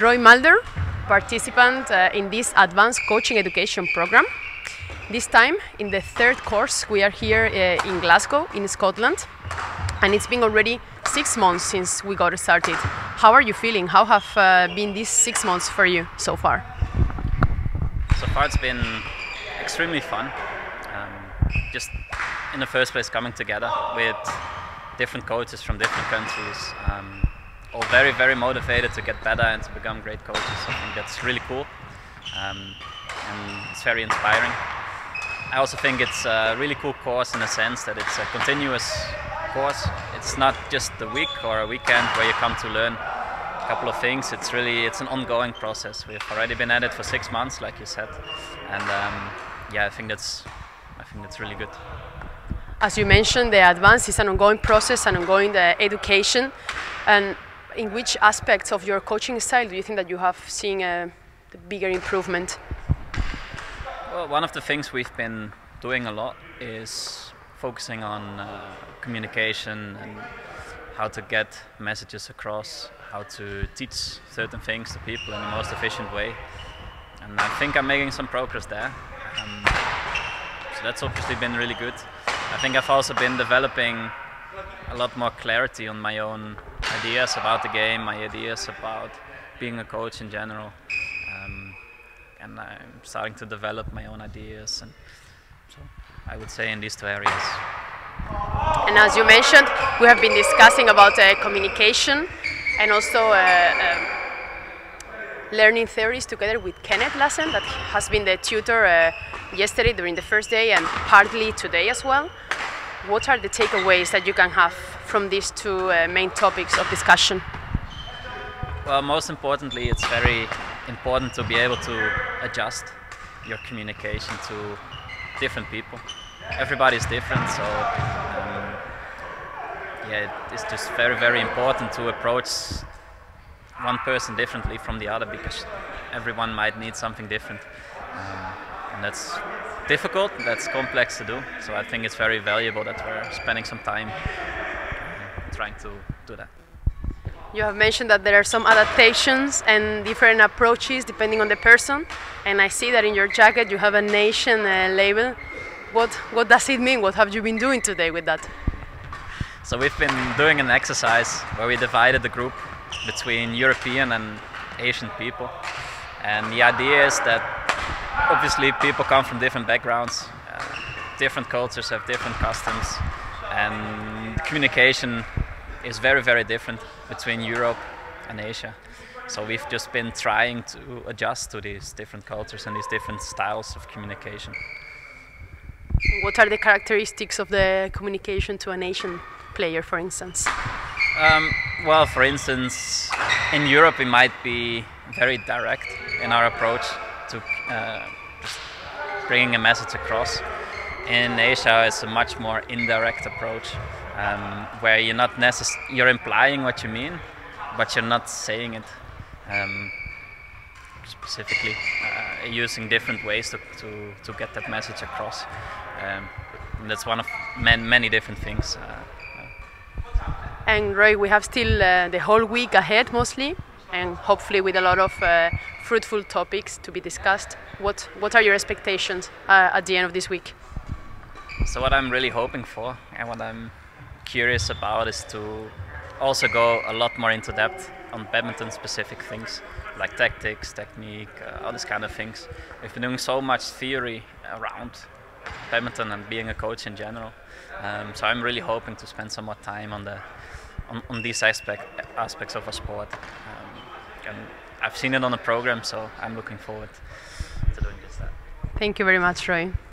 Roy Mulder, participant in this advanced coaching education program. This time, in the third course, we are here in Glasgow, in Scotland, and it's been already 6 months since we got started. How are you feeling? How have been these 6 months for you so far? So far it's been extremely fun. Just in the first place coming together with different coaches from different countries, all very, very motivated to get better and to become great coaches. I think that's really cool, and it's very inspiring. I also think it's a really cool course in the sense that it's a continuous course. It's not just a week or a weekend where you come to learn a couple of things. It's an ongoing process. We've already been at it for 6 months, like you said, and yeah, I think that's really good. As you mentioned, the advance is an ongoing process, an ongoing education. And in which aspects of your coaching style do you think that you have seen a bigger improvement? Well, one of the things we've been doing a lot is focusing on communication and how to get messages across, how to teach certain things to people in the most efficient way. And I think I'm making some progress there. So that's obviously been really good. I think I've also been developing a lot more clarity on my own ideas about the game, my ideas about being a coach in general. And I'm starting to develop my own ideas, and so I would say in these 2 areas. And as you mentioned, we have been discussing about communication and also learning theories together with Kenneth Lassen, that has been the tutor yesterday during the first day and partly today as well. What are the takeaways that you can have from these 2 main topics of discussion? Well, most importantly, it's very important to be able to adjust your communication to different people. Everybody's different, so yeah, it's just very, very important to approach one person differently from the other, because everyone might need something different, and that's difficult, that's complex to do. So I think it's very valuable that we're spending some time trying to do that. You have mentioned that there are some adaptations and different approaches depending on the person, and I see that in your jacket you have a nation label. What does it mean? What have you been doing today with that? So we've been doing an exercise where we divided the group between European and Asian people, and the idea is that obviously people come from different backgrounds, different cultures have different customs, and communication is very, very different between Europe and Asia. So we've just been trying to adjust to these different cultures and these different styles of communication. What are the characteristics of the communication to an Asian player, for instance? Well, for instance, in Europe we might be very direct in our approach to just bringing a message across. In Asia it's a much more indirect approach, where you're implying what you mean, but you're not saying it specifically, using different ways to get that message across. That's one of many different things. And Roy, we have still the whole week ahead mostly, and hopefully with a lot of fruitful topics to be discussed. What are your expectations at the end of this week? So what I'm really hoping for and what I'm curious about is to also go a lot more into depth on badminton specific things like tactics, technique, all these kind of things. We've been doing so much theory around badminton and being a coach in general. So I'm really hoping to spend some more time on these aspects of a sport. And I've seen it on the program, so I'm looking forward to doing just that. Thank you very much, Roy.